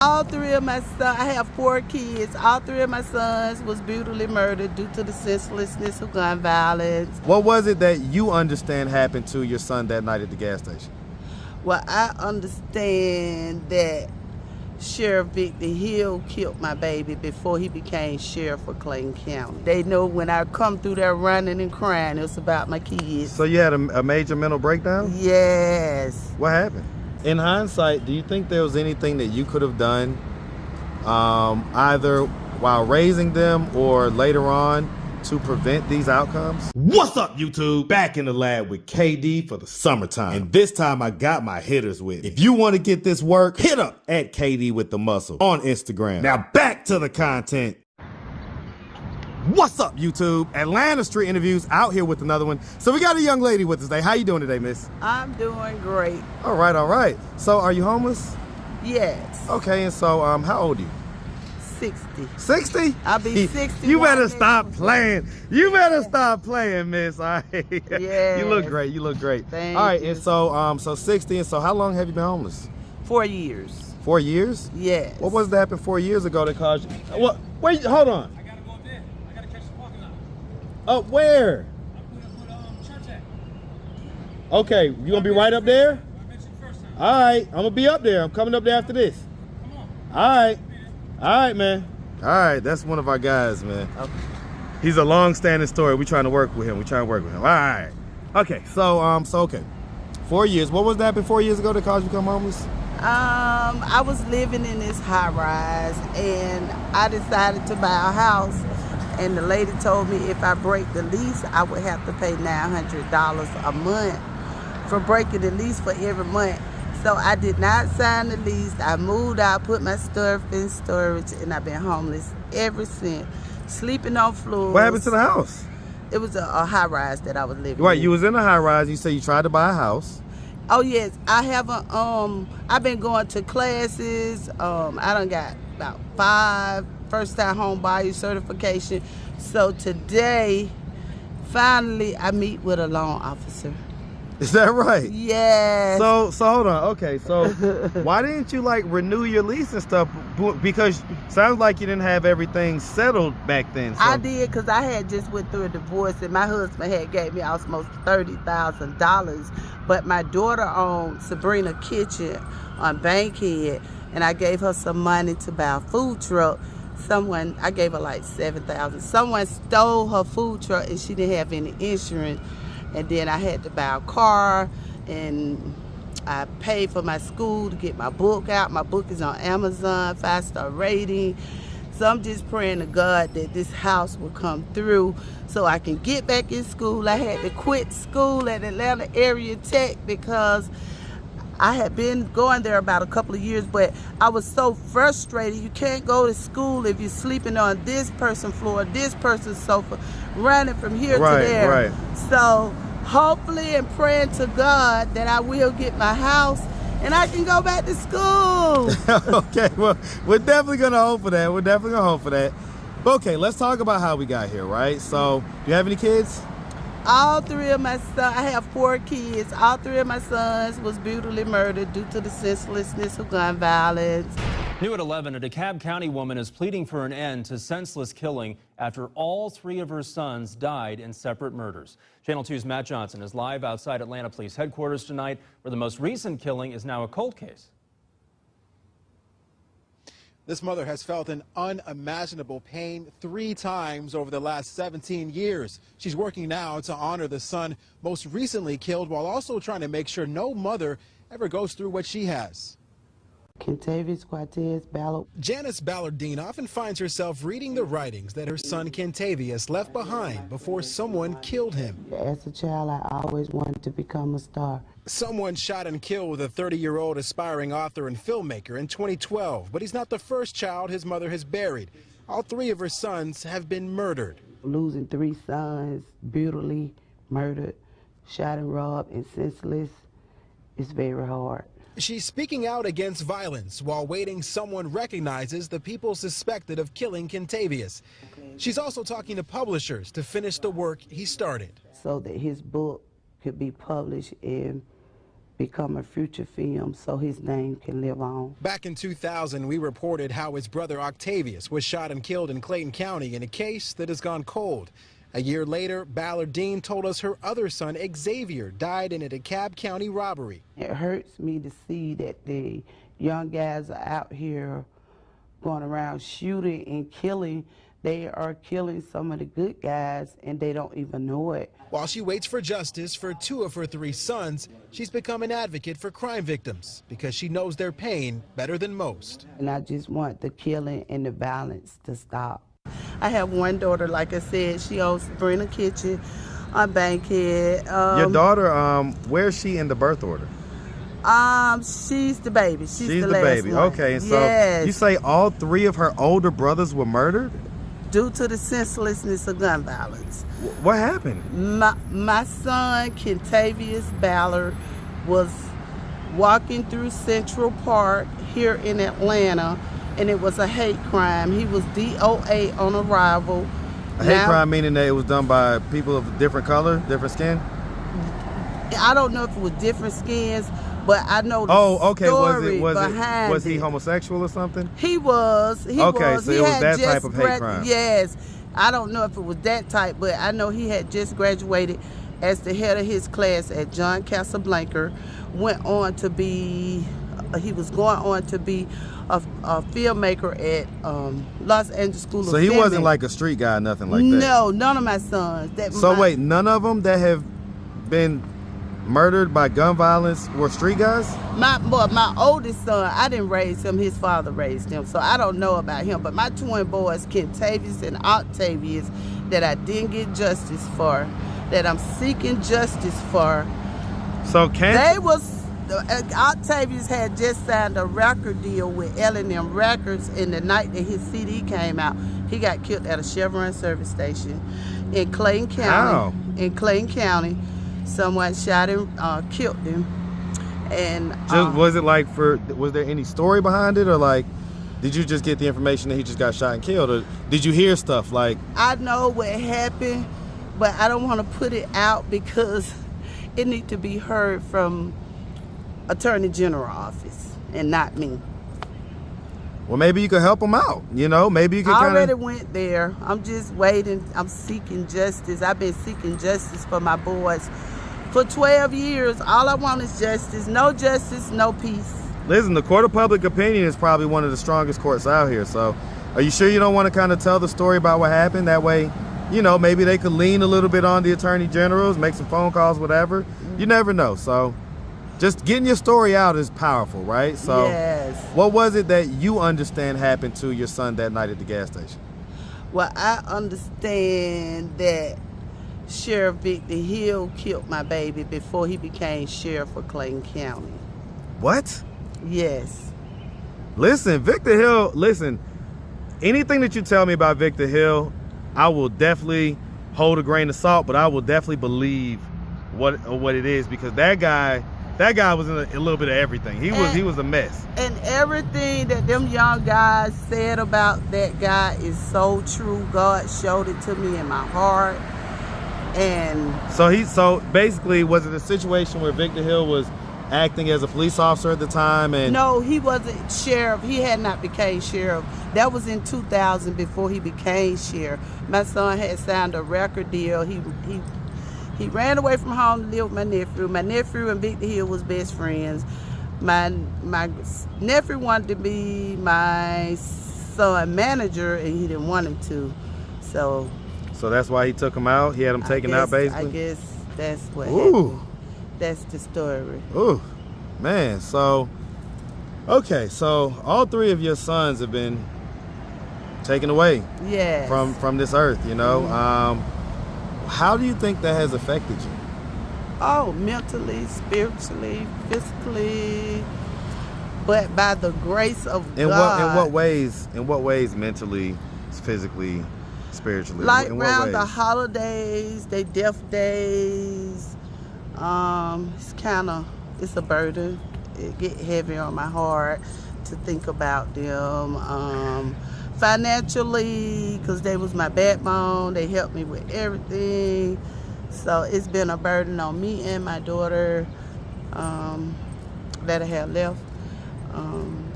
All three of my sons, I have 4 kids. All 3 of my sons was brutally murdered due to the senselessness of gun violence. What was it that you understand happened to your son that night at the gas station? Well, I understand that Sheriff Victor Hill killed my baby before he became sheriff of Clayton County. They know when I come through there running and crying, it's about my kids. So you had a major mental breakdown? Yes. What happened? In hindsight, do you think there was anything that you could have done either while raising them or later on to prevent these outcomes? What's up, YouTube? Back in the lab with KD for the summertime. And this time I got my hitters with me. If you want to get this work, hit up at KD with the muscle on Instagram. Now back to the content. What's up, YouTube? Atlanta Street Interviews out here with another one. So we got a young lady with us today. How you doing today, miss? I'm doing great. All right, all right. So are you homeless? Yes. Okay, and so how old are you? 60. 60? I'll be 60. You better stop playing. You better stop playing, miss. All right. Yeah. You look great. You look great. Thank all right, you. and so 60, and so how long have you been homeless? 4 years. 4 years? Yes. What was that happened 4 years ago that caused you? What? Wait, hold on. I gotta go up there. I gotta catch the parking lot. Up where? I'm church at. Okay, you gonna be right up there? I mentioned the first time. All right, I'm gonna be up there. I'm coming up there after this. Come on. All right. All right, man. All right, that's one of our guys, man. Okay. He's a long-standing story. We're trying to work with him. All right. Okay, so okay. 4 years. What was that happened 4 years ago that caused you to become homeless? I was living in this high rise and I decided to buy a house, and the lady told me if I break the lease I would have to pay $900 a month for breaking the lease for every month. So I did not sign the lease. I moved out, put my stuff in storage, and I've been homeless ever since. Sleeping on floors. What happened to the house? It was a high rise that I was living Right, in. you was in a high rise. You said you tried to buy a house. Oh yes, I haven't. I've been going to classes. I done got about 5 first-time home buyer certification. So today, finally, I meet with a loan officer. Is that right? Yes. So hold on. Okay, so why didn't you like renew your lease and stuff? Because sounds like you didn't have everything settled back then. So. I did, because I had just went through a divorce and my husband had gave me almost $30,000. But my daughter owned Sabrina Kitchen on Bankhead, and I gave her some money to buy a food truck. I gave her like $7,000. Someone stole her food truck and she didn't have any insurance. And then I had to buy a car, and I paid for my school to get my book out. My book is on Amazon, 5-star rating. So I'm just praying to God that this house will come through so I can get back in school. I had to quit school at Atlanta Area Tech because I had been going there about a couple of years, but I was so frustrated. You can't go to school if you're sleeping on this person's floor, this person's sofa, running from here to there. Right. So hopefully and praying to God that I will get my house and I can go back to school. Okay, well, we're definitely gonna hope for that. Okay, let's talk about how we got here, right? So, do you have any kids? All 3 of my sons, I have 4 kids. All 3 of my sons was brutally murdered due to the senselessness of gun violence. New at 11, a DeKalb County woman is pleading for an end to senseless killing after all 3 of her sons died in separate murders. Channel 2's Matt Johnson is live outside Atlanta Police Headquarters tonight, where the most recent killing is now a cold case. This mother has felt an unimaginable pain 3 times over the last 17 years. She's working now to honor the son most recently killed, while also trying to make sure no mother ever goes through what she has. Kentavious Cortez Ballard. Janice Ballardine often finds herself reading the writings that her son Kentavious left behind before someone killed him. As a child, I always wanted to become a star. Someone shot and killed a 30-year-old aspiring author and filmmaker in 2012, but he's not the first child his mother has buried. All 3 of her sons have been murdered. Losing 3 sons, brutally murdered, shot and robbed, and senseless, is very hard. She's speaking out against violence while waiting someone recognizes the people suspected of killing Kentavious. She's also talking to publishers to finish the work he started. So that his book could be published and become a feature film so his name can live on. Back in 2000, we reported how his brother Octavius was shot and killed in Clayton County in a case that has gone cold. A year later, Ballard Dean told us her other son, Xavier, died in a DeKalb County robbery. It hurts me to see that the young guys are out here going around shooting and killing. They are killing some of the good guys, and they don't even know it. While she waits for justice for 2 of her 3 sons, she's become an advocate for crime victims because she knows their pain better than most. And I just want the killing and the violence to stop. I have one daughter, like I said, she owns Sabrina Kitchen on Bankhead. Your daughter, where's she in the birth order? She's the baby. She's the the last baby. one. Okay, and so yes. you say all 3 of her older brothers were murdered? Due to the senselessness of gun violence. What happened? My son, Kentavious Ballard, was walking through Central Park here in Atlanta, and it was a hate crime. He was DOA on arrival. A hate crime meaning that it was done by people of different color, different skin? I don't know if it was different skins, but I know the story behind it. Was he homosexual or something? He was. So it was that type of hate crime. Yes. I don't know if it was that type, but I know he had just graduated as the head of his class at John Casablanca. He was going on to be a filmmaker at Los Angeles School of Film. So he wasn't like a street guy, nothing like that? No, none of my sons. Wait, none of them that have been murdered by gun violence were street guys? My oldest son, I didn't raise him. His father raised him, so I don't know about him. But my twin boys, Kentavious and Octavius, that I didn't get justice for, that I'm seeking justice for. So Octavius had just signed a record deal with L&M Records, and the night that his CD came out, he got killed at a Chevron service station in Clayton County. How? In Clayton County. Someone shot him, killed him, and was there any story behind it, or like, did you just get the information that he just got shot and killed, or did you hear stuff like? I know what happened, but I don't want to put it out because it needs to be heard from Attorney General office and not me. Well, maybe you could help him out. Maybe you could. I already went there. I'm just waiting. I'm seeking justice. I've been seeking justice for my boys for 12 years. All I want is justice. No justice, no peace. Listen, the court of public opinion is probably one of the strongest courts out here. So are you sure you don't want to kind of tell the story about what happened? That way, maybe they could lean a little bit on the attorney generals, make some phone calls, whatever. You never know. So just getting your story out is powerful, right? So yes. What was it that you understand happened to your son that night at the gas station? Well, I understand that Sheriff Victor Hill killed my baby before he became sheriff of Clayton County. What? Yes. Listen, Victor Hill, anything that you tell me about Victor Hill, I will definitely hold a grain of salt, but I will definitely believe what it is, because that guy was in a little bit of everything. He was a mess. And everything that them young guys said about that guy is so true. God showed it to me in my heart. And so basically, was it a situation where Victor Hill was acting as a police officer at the time? And no, he wasn't sheriff. He had not became sheriff. That was in 2000 before he became sheriff. My son had signed a record deal. He ran away from home to live with my nephew. My nephew and Victor Hill was best friends. My nephew wanted to be my son manager, and he didn't want him to. So that's why he took him out? He had him taken out, basically? I guess that's what happened. That's the story. Ooh, man. So, okay. So all 3 of your sons have been taken away from this earth, Mm-hmm. How do you think that has affected you? Oh, mentally, spiritually, physically, but by the grace of God. In what ways mentally, physically, spiritually? Like in what around ways? the holidays, they death days, it's a burden. It get heavy on my heart to think about them. Financially, because they was my backbone. They helped me with everything. So it's been a burden on me and my daughter. that I had left.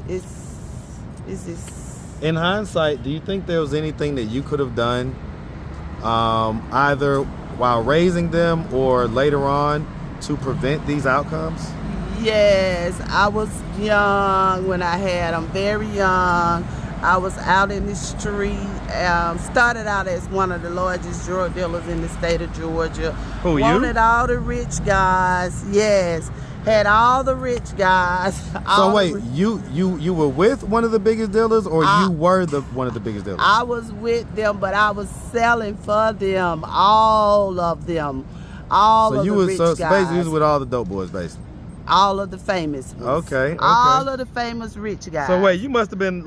It's just. In hindsight, do you think there was anything that you could have done, either while raising them or later on, to prevent these outcomes? Yes, I was young when I had them, very young. I was out in the street, started out as one of the largest drug dealers in the state of Georgia. Who, you? Wanted all the rich guys, yes. Had all the rich guys. So wait, you were with one of the biggest dealers, or you were one of the biggest dealers? I was with them, but I was selling for them, all of them, all of the rich guys. So basically, you was with all the dope boys, basically. All of the famous ones. Okay. All of the famous rich guys. So wait, you must have been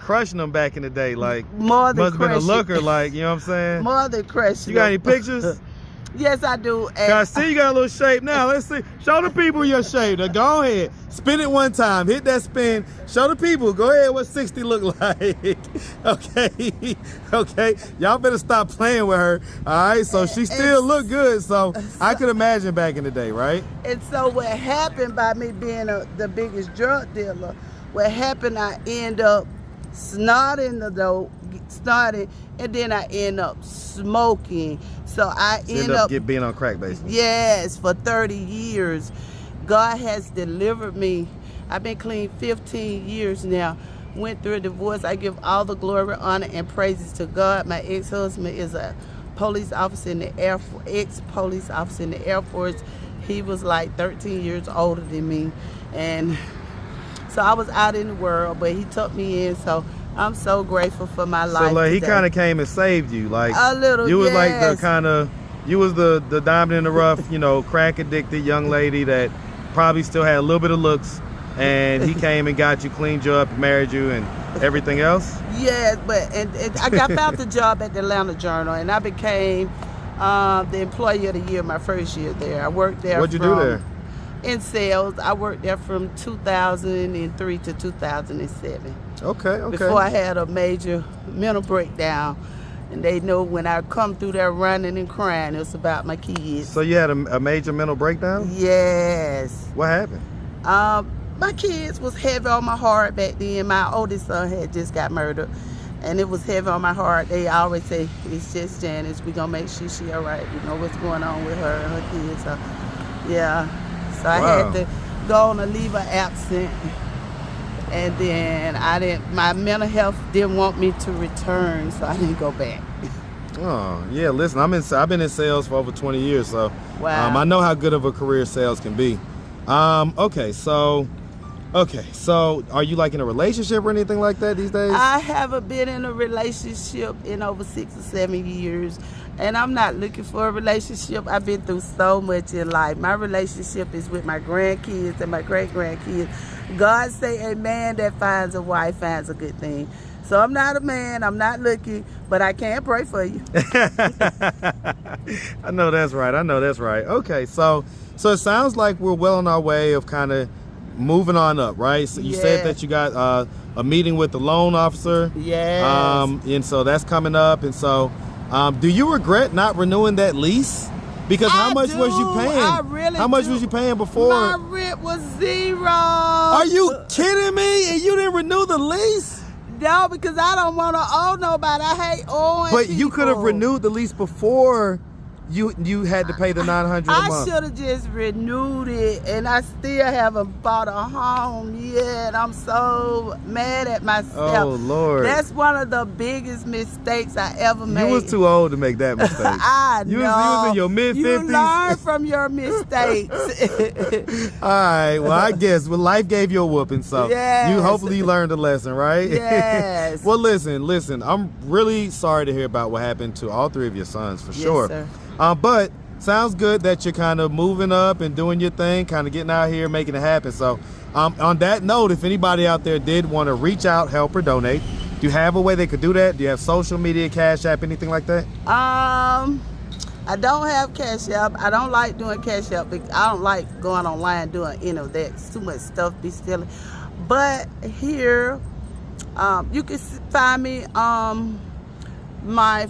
crushing them back in the day, like more than must have been a looker, like, you know what I'm saying? More than crushing. You got any pictures? Yes, I do. I see you got a little shape now. Let's see. Show the people your shape. Now go ahead. Spin it one time. Hit that spin. Show the people. Go ahead. What 60 look like? Okay. Okay. Y'all better stop playing with her. All right. So she still look good. So I could imagine back in the day, right? And so what happened by me being the biggest drug dealer, what happened, I end up snorting the dope, and then I end up smoking. So I end up being on crack, basically. Yes, for 30 years. God has delivered me. I've been clean 15 years now. Went through a divorce. I give all the glory, honor, and praises to God. My ex-husband is a police officer in the Air Force, ex-police officer in the Air Force. He was like 13 years older than me. And so I was out in the world, but he took me in. So I'm so grateful for my life. So like he today. kind of came and saved you, like a little. You was like the yes. kind of, you was the diamond in the rough, you know, crack addicted young lady that probably still had a little bit of looks, and he came and got you, cleaned you up, married you, and everything else. Yes, but and I found the job at the Atlanta Journal, and I became the employee of the year my first year there. I worked there. What'd you do there? In sales. I worked there from 2003 to 2007. Okay. Before I had a major mental breakdown, and they know when I come through there running and crying, it's about my kids. So you had a major mental breakdown? Yes. What happened? My kids was heavy on my heart back then. My oldest son had just got murdered, and it was heavy on my heart. They always say, it's just Janice, we gonna make sure she all right. You know what's going on with her and her kids. So, yeah. So I had to go on a leave of absence, and then my mental health didn't want me to return, so I didn't go back. Oh, yeah, listen, I've been in sales for over 20 years, so wow. I know how good of a career sales can be. Okay, so are you like in a relationship or anything like that these days? I haven't been in a relationship in over 6 or 7 years, and I'm not looking for a relationship. I've been through so much in life. My relationship is with my grandkids and my great-grandkids. God say a man that finds a wife finds a good thing. So I'm not a man, I'm not looking, but I can pray for you. I know that's right. Okay, so it sounds like we're well on our way of kind of moving on up, right? So you said that you got a meeting with the loan officer. Yes. And so that's coming up. And so do you regret not renewing that lease? Because how much was you paying? I really How much do. was you paying before? My rent was $0. Are you kidding me? And you didn't renew the lease? No, because I don't want to owe nobody. I hate owing But you people. could have renewed the lease before you had to pay the $900 a month. I should have just renewed it, and I still haven't bought a home yet. I'm so mad at myself. Oh, Lord. That's one of the biggest mistakes I ever made. You was too old to make that mistake. I know. You was in your mid-50s. You learn from your mistakes. All right. Well, I guess life gave you a whooping, so Yes. you hopefully learned a lesson, right? Yes. Well, listen. I'm really sorry to hear about what happened to all three of your sons, for sure. Sir. But sounds good that you're kind of moving up and doing your thing, kind of getting out here, making it happen. So on that note, if anybody out there did want to reach out, help, or donate, do you have a way they could do that? Do you have social media, Cash App, anything like that? I don't have Cash App. I don't like doing Cash App. I don't like going online doing any of that. It's too much stuff be stealing. But here, you can find me my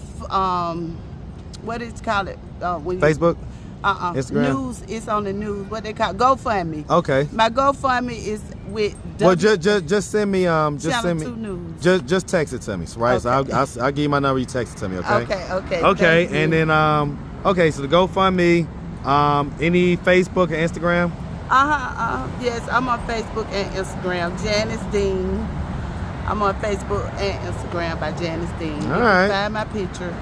what is it called? Facebook? Instagram? News. It's on the news. What they call GoFundMe. Okay. My GoFundMe is with. Well, just send me Channel 2 News. Just text it to me, right? Okay. So I'll give you my number. You text it to me, okay? Okay. Okay, Thank you. and then okay, so the GoFundMe, any Facebook or Instagram? Yes, I'm on Facebook and Instagram. Janice Dean. I'm on Facebook and Instagram by Janice Dean. You right. can find my picture.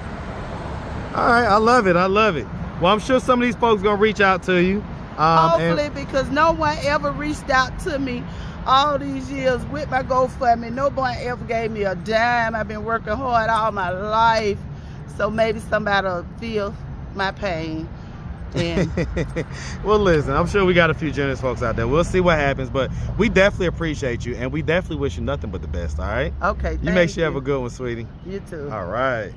All right, I love it. Well, I'm sure some of these folks gonna reach out to you. Hopefully, because no one ever reached out to me all these years with my GoFundMe. No one ever gave me a dime. I've been working hard all my life. So maybe somebody will feel my pain. And well, listen, I'm sure we got a few generous folks out there. We'll see what happens, but we definitely appreciate you, and we definitely wish you nothing but the best, all right? okay, You make sure you have a good one, sweetie. You too. All right.